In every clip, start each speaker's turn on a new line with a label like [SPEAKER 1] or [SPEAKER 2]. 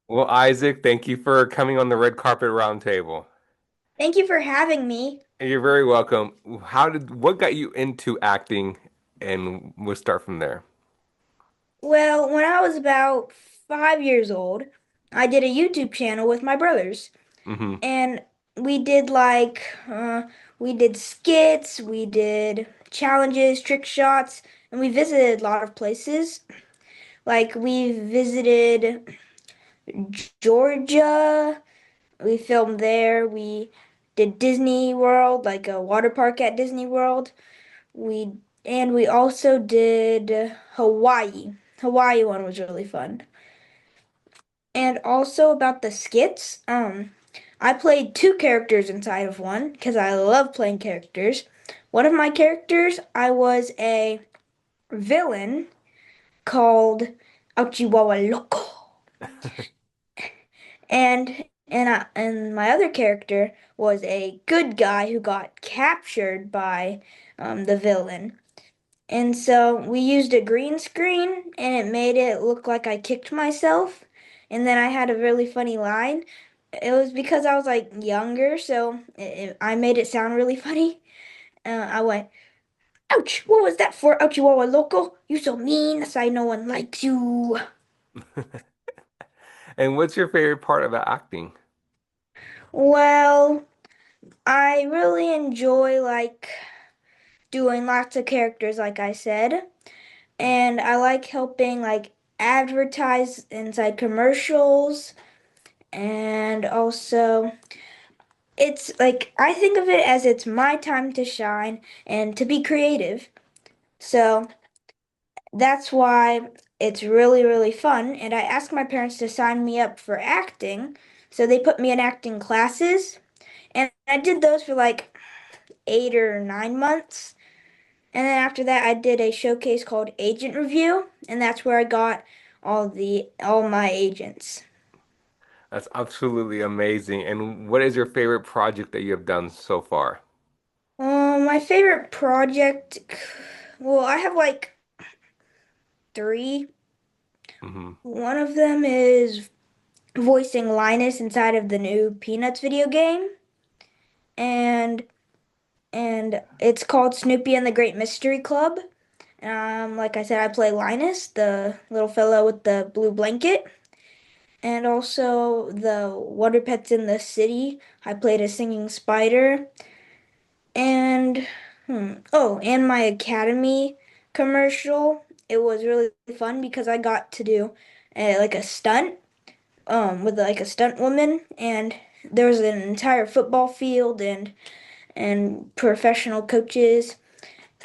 [SPEAKER 1] Well, Isaac, thank you for coming on the red carpet roundtable.
[SPEAKER 2] Thank you for having me.
[SPEAKER 1] You're very welcome. What got you into acting? And we'll start from there.
[SPEAKER 2] Well, when I was about 5 years old, I did a YouTube channel with my brothers,
[SPEAKER 1] Hmm.
[SPEAKER 2] and we did we did skits, we did challenges, trick shots, and we visited a lot of places. Like we visited Georgia, we filmed there. We did Disney World, like a water park at Disney World. We we also did Hawaii. Hawaii one was really fun. And also about the skits, I played two characters inside of one because I love playing characters. One of my characters, I was a villain called Ouchiwawa Loco. And my other character was a good guy who got captured by the villain. And so we used a green screen and it made it look like I kicked myself. And then I had a really funny line. It was because I was like younger, so I made it sound really funny. I went, ouch, what was that for? Ouchie Wawa Loco? You so mean, that's why no one likes you.
[SPEAKER 1] And what's your favorite part about acting?
[SPEAKER 2] Well, I really enjoy like doing lots of characters, like I said. And I like helping like advertise inside commercials. And also, it's like I think of it as it's my time to shine and to be creative. So that's why it's really, really fun. And I asked my parents to sign me up for acting. So they put me in acting classes. And I did those for like 8 or 9 months. And then after that, I did a showcase called Agent Review. And that's where I got all my agents.
[SPEAKER 1] That's absolutely amazing. And what is your favorite project that you have done so far?
[SPEAKER 2] My favorite project, well, I have like three.
[SPEAKER 1] Hmm.
[SPEAKER 2] One of them is voicing Linus inside of the new Peanuts video game, and it's called Snoopy and the Great Mystery Club. Like I said, I play Linus, the little fellow with the blue blanket, and also the Wonder Pets in the City. I played a singing spider, and and my Academy commercial. It was really fun because I got to do like a stunt with like a stunt woman, and there was an entire football field and professional coaches.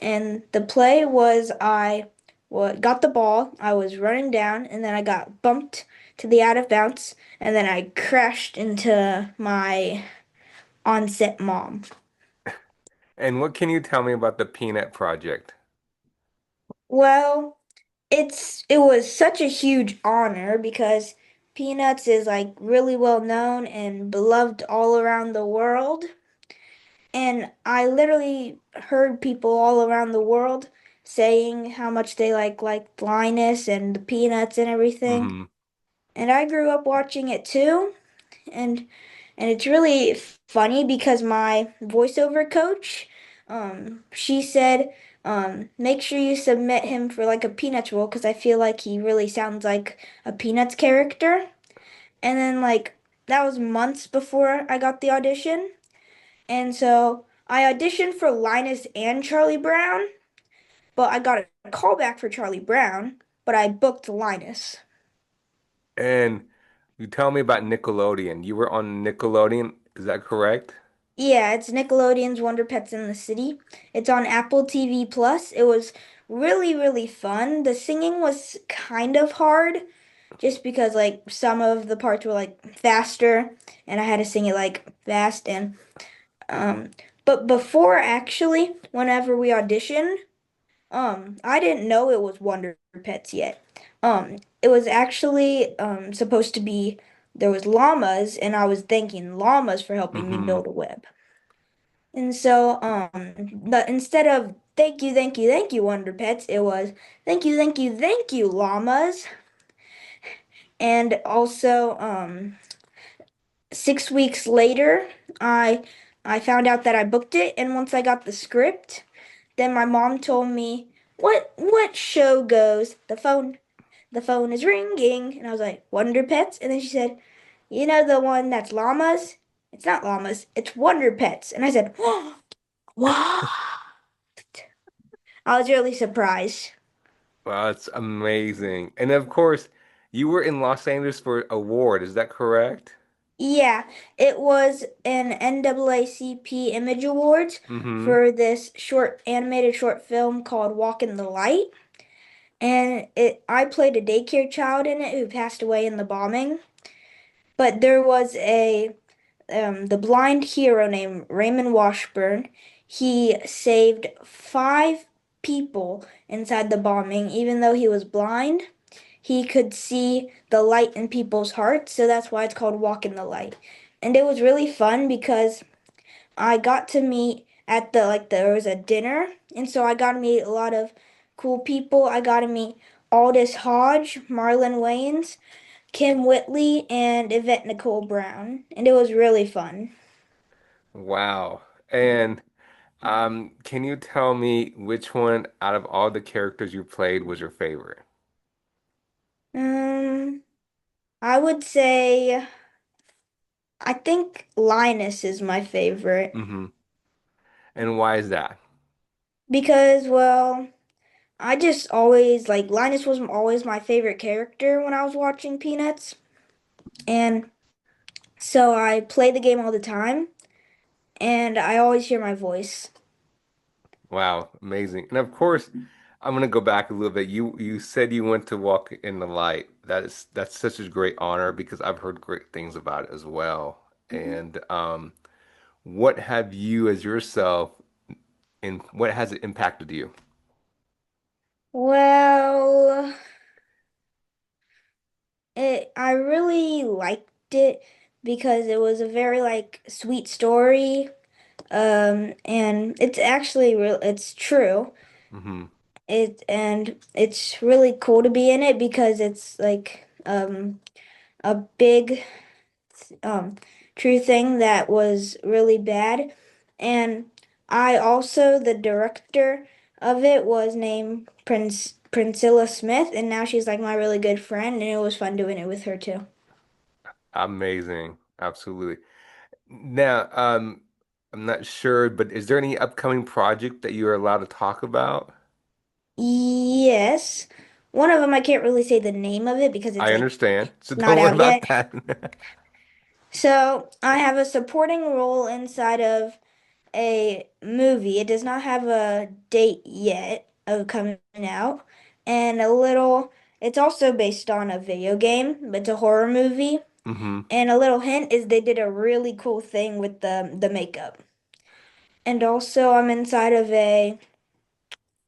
[SPEAKER 2] And the play was got the ball, I was running down, and then I got bumped to the out of bounds, and then I crashed into my on-set mom.
[SPEAKER 1] And what can you tell me about the Peanut Project?
[SPEAKER 2] Well, it was such a huge honor because Peanuts is like really well known and beloved all around the world. And I literally heard people all around the world saying how much they like Linus and the Peanuts and everything.
[SPEAKER 1] Hmm.
[SPEAKER 2] And I grew up watching it too. And and it's really funny because my voiceover coach, she said, make sure you submit him for like a Peanuts role because I feel like he really sounds like a Peanuts character. And then like that was months before I got the audition. And so I auditioned for Linus and Charlie Brown, but I got a call back for Charlie Brown, but I booked Linus.
[SPEAKER 1] And you tell me about Nickelodeon. You were on Nickelodeon, is that correct?
[SPEAKER 2] Yeah, it's Nickelodeon's Wonder Pets in the City. It's on Apple TV Plus. It was really, really fun. The singing was kind of hard just because like some of the parts were like faster and I had to sing it like fast and um but before actually, whenever we auditioned, I didn't know it was Wonder Pets yet. It was actually supposed to be there was llamas, and I was thanking llamas for helping me
[SPEAKER 1] Hmm.
[SPEAKER 2] build a web. And so, but instead of thank you, Wonder Pets, it was thank you, llamas. And also, 6 weeks later, I I found out that I booked it, and once I got the script, then my mom told me, "What show goes? The phone is ringing." And I was like, "Wonder Pets?" And then she said, "You know the one that's llamas? It's not llamas, it's Wonder Pets." And I said, "Oh, what?" I was really surprised.
[SPEAKER 1] Wow, it's amazing. And of course, you were in Los Angeles for award, is that correct?
[SPEAKER 2] Yeah, it was an NAACP Image Awards
[SPEAKER 1] Mm-hmm.
[SPEAKER 2] for this short animated short film called Walk in the Light. And it I played a daycare child in it who passed away in the bombing. But there was a the blind hero named Raymond Washburn. He saved 5 people inside the bombing, even though he was blind. He could see the light in people's hearts, so that's why it's called Walk in the Light. And it was really fun because I got to meet at there was a dinner, and so I got to meet a lot of cool people. I got to meet Aldous Hodge, Marlon Wayans, Kim Whitley, and Yvette Nicole Brown, and it was really fun.
[SPEAKER 1] Wow. And can you tell me which one out of all the characters you played was your favorite?
[SPEAKER 2] Um, I would say I think Linus is my favorite
[SPEAKER 1] Mm-hmm. And why is that?
[SPEAKER 2] because, well, I just always Linus was always my favorite character when I was watching Peanuts, and so I play the game all the time, and I always hear my voice.
[SPEAKER 1] Wow, amazing. And of course, I'm gonna go back a little bit. You said you went to walk in the light. That's such a great honor because I've heard great things about it as well.
[SPEAKER 2] Mhm.
[SPEAKER 1] And what have you as yourself and what has it impacted you?
[SPEAKER 2] Well, I really liked it because it was a very sweet story. And it's actually real, it's true.
[SPEAKER 1] Hmm.
[SPEAKER 2] It's really cool to be in it because it's a big um true thing that was really bad. And I also the director of it was named Priscilla Smith, and now she's like my really good friend, and it was fun doing it with her too.
[SPEAKER 1] Amazing. Absolutely. Now, I'm not sure, but is there any upcoming project that you are allowed to talk about?
[SPEAKER 2] Yes. One of them I can't really say the name of it because
[SPEAKER 1] I understand, so
[SPEAKER 2] it's not
[SPEAKER 1] don't worry
[SPEAKER 2] out
[SPEAKER 1] about
[SPEAKER 2] yet.
[SPEAKER 1] that.
[SPEAKER 2] So I have a supporting role inside of a movie. It does not have a date yet of coming out. And it's also based on a video game, but it's a horror movie.
[SPEAKER 1] Hmm.
[SPEAKER 2] And a little hint is they did a really cool thing with the makeup. And also I'm inside of a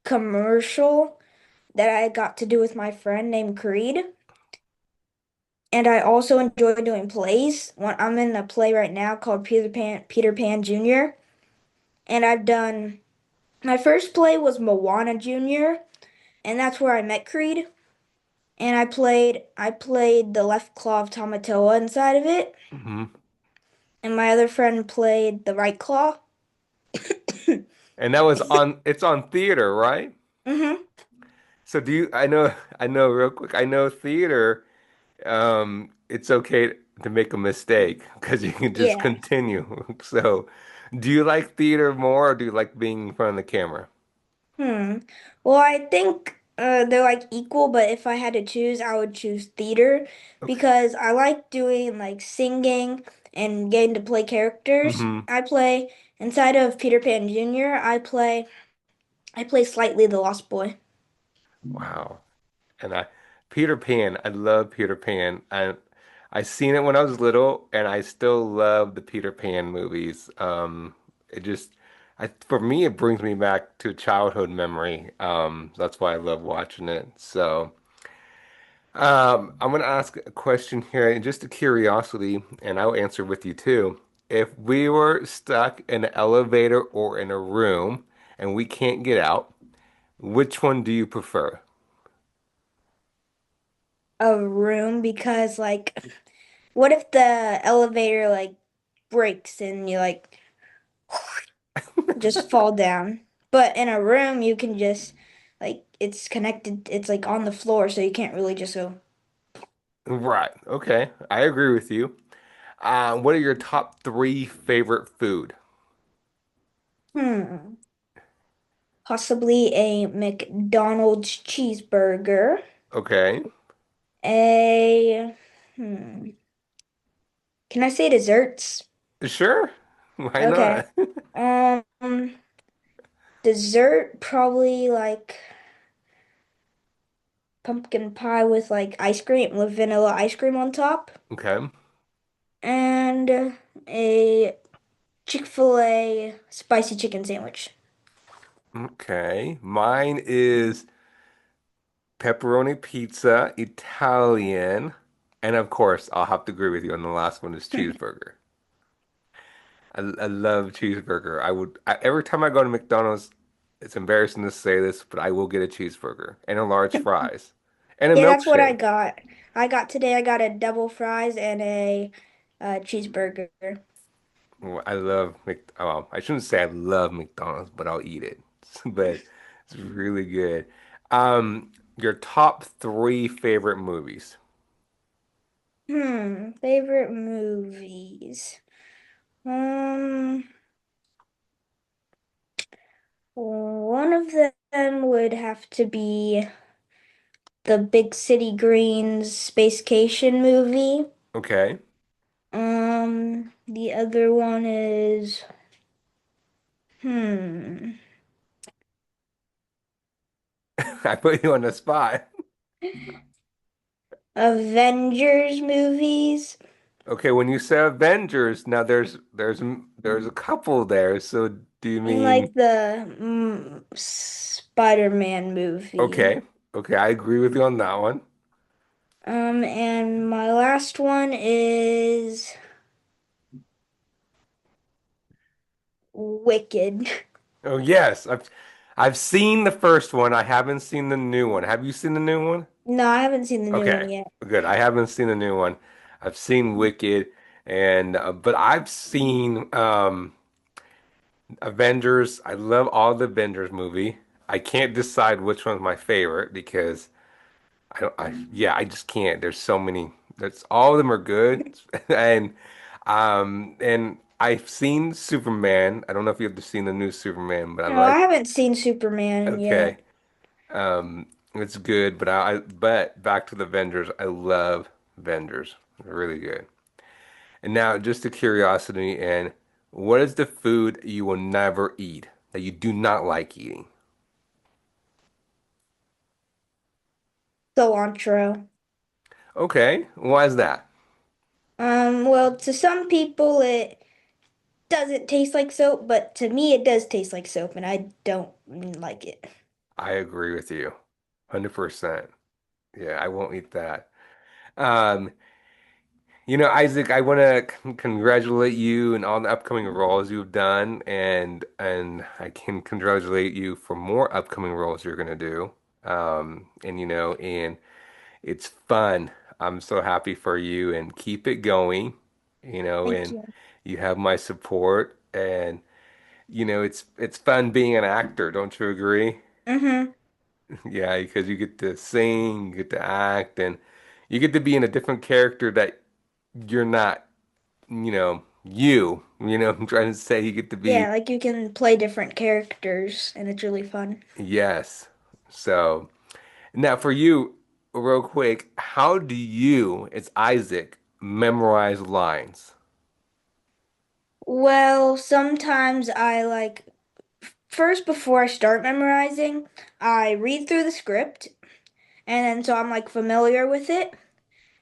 [SPEAKER 2] commercial that I got to do with my friend named Creed. And I also enjoy doing plays. I'm in a play right now called Peter Pan Jr. And I've done my first play was Moana Jr., and that's where I met Creed. And I played the left claw of Tamatoa inside of it,
[SPEAKER 1] Hmm.
[SPEAKER 2] and my other friend played the right claw.
[SPEAKER 1] And that was on, it's on theater, right?
[SPEAKER 2] Hmm.
[SPEAKER 1] So I know real quick, I know theater, it's okay to make a mistake because you can just
[SPEAKER 2] Yeah.
[SPEAKER 1] continue. So, do you like theater more or do you like being in front of the camera?
[SPEAKER 2] Hmm. Well, I think they're equal, but if I had to choose, I would choose theater
[SPEAKER 1] Okay.
[SPEAKER 2] because I like doing singing and getting to play characters.
[SPEAKER 1] Hmm.
[SPEAKER 2] I play inside of Peter Pan Jr. I play Slightly the Lost Boy.
[SPEAKER 1] Wow. And Peter Pan, I love Peter Pan. I seen it when I was little, and I still love the Peter Pan movies. It just, for me, it brings me back to a childhood memory. That's why I love watching it. So, I'm gonna ask a question here, and just a curiosity, and I'll answer with you too. If we were stuck in an elevator or in a room and we can't get out, which one do you prefer?
[SPEAKER 2] a room because like what if the elevator like breaks and you like just fall down? But in a room you can just like it's connected, it's like on the floor so you can't really just go,
[SPEAKER 1] Right. Okay. I agree with you. What are your top three favorite food?
[SPEAKER 2] hmm, possibly a McDonald's cheeseburger,
[SPEAKER 1] Okay.
[SPEAKER 2] a hmm, can I say desserts?
[SPEAKER 1] Sure. Why
[SPEAKER 2] Okay.
[SPEAKER 1] not?
[SPEAKER 2] Um, dessert probably like pumpkin pie with like ice cream, with vanilla ice cream on top,
[SPEAKER 1] Okay.
[SPEAKER 2] and a Chick-fil-A spicy chicken sandwich.
[SPEAKER 1] Okay. Mine is pepperoni pizza, Italian, and of course, I'll have to agree with you on the last one is cheeseburger. I love cheeseburger. Every time I go to McDonald's, it's embarrassing to say this, but I will get a cheeseburger and a large fries and a
[SPEAKER 2] Yeah, that's what I
[SPEAKER 1] milkshake.
[SPEAKER 2] got. I got today, I got a double fries and a cheeseburger.
[SPEAKER 1] I love oh, I shouldn't say I love McDonald's, but I'll eat it. But it's really good. Your top three favorite movies.
[SPEAKER 2] Favorite movies. Um, one of them would have to be the Big City Greens Spacecation movie.
[SPEAKER 1] Okay.
[SPEAKER 2] The other one is
[SPEAKER 1] I put you on the spot.
[SPEAKER 2] Avengers movies.
[SPEAKER 1] Okay, when you say Avengers, now there's a couple there. So do you
[SPEAKER 2] And
[SPEAKER 1] mean
[SPEAKER 2] like the Spider-Man movie.
[SPEAKER 1] okay? Okay, I agree with you on that one.
[SPEAKER 2] And my last one is Wicked.
[SPEAKER 1] Oh yes, I've seen the first one. I haven't seen the new one. Have you seen the new one?
[SPEAKER 2] No, I haven't seen the new one
[SPEAKER 1] Okay,
[SPEAKER 2] yet.
[SPEAKER 1] good. I haven't seen the new one. I've seen Wicked, and but I've seen Avengers. I love all the Avengers movie. I can't decide which one's my favorite because I don't. Yeah, I just can't. There's so many. That's all of them are good, and I've seen Superman. I don't know if you've seen the new Superman, but I
[SPEAKER 2] No, I
[SPEAKER 1] like.
[SPEAKER 2] haven't seen Superman
[SPEAKER 1] Okay.
[SPEAKER 2] yet.
[SPEAKER 1] It's good, but back to the Avengers. I love Avengers. They're really good. And now, just a curiosity, and what is the food you will never eat that you do not like eating?
[SPEAKER 2] Cilantro.
[SPEAKER 1] Okay, why is that?
[SPEAKER 2] Well, to some people it doesn't taste like soap, but to me it does taste like soap, and I don't like it.
[SPEAKER 1] I agree with you, 100%. Yeah, I won't eat that. Um, Isaac, I want to congratulate you and all the upcoming roles you've done, and I can congratulate you for more upcoming roles you're gonna do. And it's fun. I'm so happy for you, and keep it going.
[SPEAKER 2] Thank
[SPEAKER 1] And
[SPEAKER 2] you.
[SPEAKER 1] you have my support, and it's fun being an actor. Don't you agree?
[SPEAKER 2] Mm-hmm.
[SPEAKER 1] Yeah, because you get to sing, you get to act, and you get to be in a different character that you're not. I'm trying to say you get to be,
[SPEAKER 2] Yeah, like you can play different characters, and it's really fun.
[SPEAKER 1] yes. So now for you, real quick, how do you, as Isaac, memorize lines?
[SPEAKER 2] Well, sometimes I like first before I start memorizing, I read through the script, and then so I'm like familiar with it,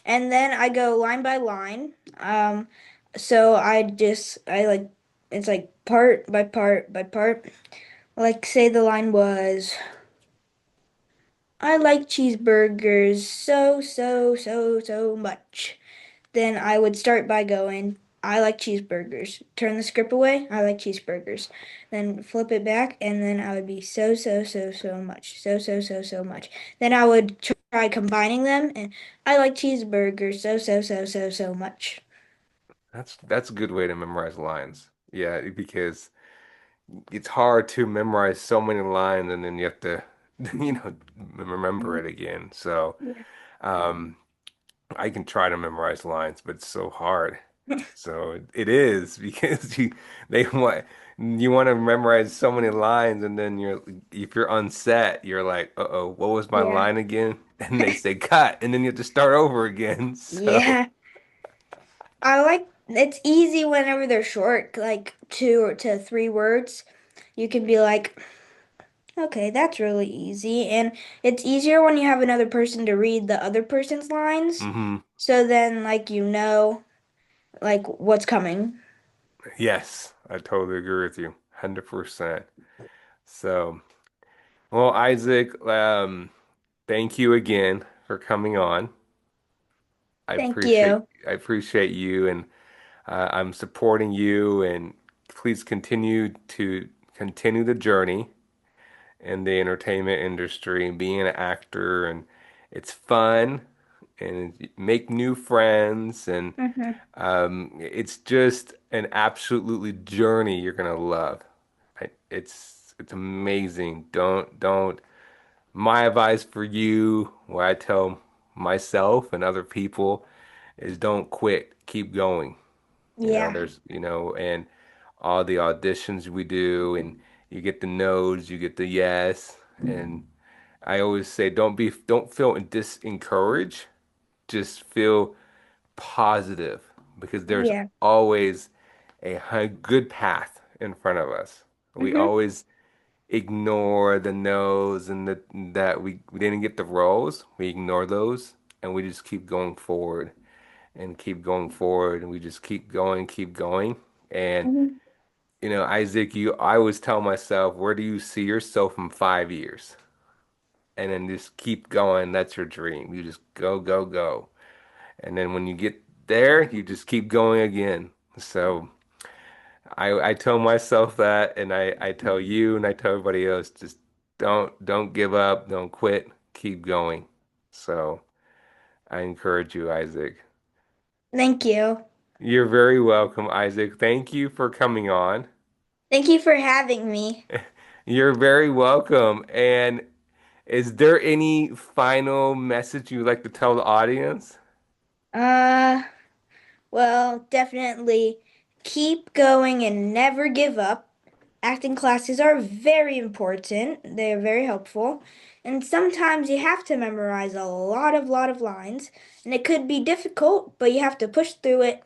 [SPEAKER 2] and then I go line by line. So I like it's like part by part by part. Like say the line was, I like cheeseburgers so much. Then I would start by going, I like cheeseburgers. Turn the script away, I like cheeseburgers. Then flip it back, and then I would be so much. So much. Then I would try combining them, and I like cheeseburgers so much.
[SPEAKER 1] That's a good way to memorize lines. Yeah, because it's hard to memorize so many lines and then you have to, you know, remember
[SPEAKER 2] Mhm.
[SPEAKER 1] it again. So,
[SPEAKER 2] Yeah.
[SPEAKER 1] um, I can try to memorize lines, but it's so hard. So it is because you want to memorize so many lines and then if you're unset, you're like, uh-oh, what was my
[SPEAKER 2] Yeah.
[SPEAKER 1] line again? And they say cut, and then you have to start over again. So,
[SPEAKER 2] Yeah. I like it's easy whenever they're short, like 2 to 3 words. You can be like, okay, that's really easy. And it's easier when you have another person to read the other person's lines.
[SPEAKER 1] hmm
[SPEAKER 2] So then like like what's coming.
[SPEAKER 1] yes, I totally agree with you, 100%. So, well, Isaac, thank you again for coming on.
[SPEAKER 2] Thank you.
[SPEAKER 1] I appreciate you, and I'm supporting you. And please continue the journey in the entertainment industry and being an actor. And it's fun, and make new friends, and
[SPEAKER 2] Hmm.
[SPEAKER 1] it's just an absolutely journey you're gonna love. It's amazing. Don't My advice for you, what I tell myself and other people, is don't quit. Keep going.
[SPEAKER 2] Yeah.
[SPEAKER 1] And all the auditions we do, and you get the no's, you get the yes. And I always say, don't feel disencouraged. Just feel positive because there's
[SPEAKER 2] Yeah.
[SPEAKER 1] always a good path in front of us. We
[SPEAKER 2] Hmm.
[SPEAKER 1] always ignore the no's and that we didn't get the roles. We ignore those and we just keep going forward and keep going forward and we just keep going. And
[SPEAKER 2] Hmm.
[SPEAKER 1] Isaac, I always tell myself, where do you see yourself in 5 years? And then just keep going. That's your dream. You just go, go, go. And then when you get there, you just keep going again. So I tell myself that, and I tell you, and I tell everybody else, just don't give up, don't quit, keep going. So I encourage you, Isaac.
[SPEAKER 2] Thank you.
[SPEAKER 1] You're very welcome, Isaac. Thank you for coming on.
[SPEAKER 2] Thank you for having me.
[SPEAKER 1] You're very welcome. And is there any final message you'd like to tell the audience?
[SPEAKER 2] Uh, well, definitely keep going and never give up. Acting classes are very important. They are very helpful. And sometimes you have to memorize a lot of lines. And it could be difficult, but you have to push through it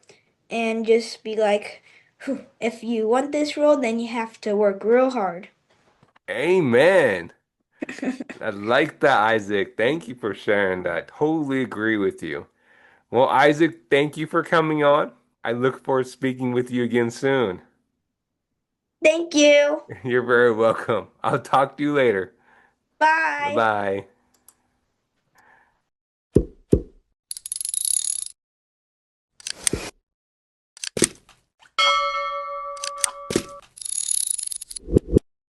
[SPEAKER 2] and just be like, "Whew, if you want this role, then you have to work real hard."
[SPEAKER 1] Amen. I like that, Isaac. Thank you for sharing that. Totally agree with you. Well, Isaac, thank you for coming on. I look forward to speaking with you again soon.
[SPEAKER 2] Thank you.
[SPEAKER 1] You're very welcome. I'll talk to you later.
[SPEAKER 2] Bye.
[SPEAKER 1] Bye-bye.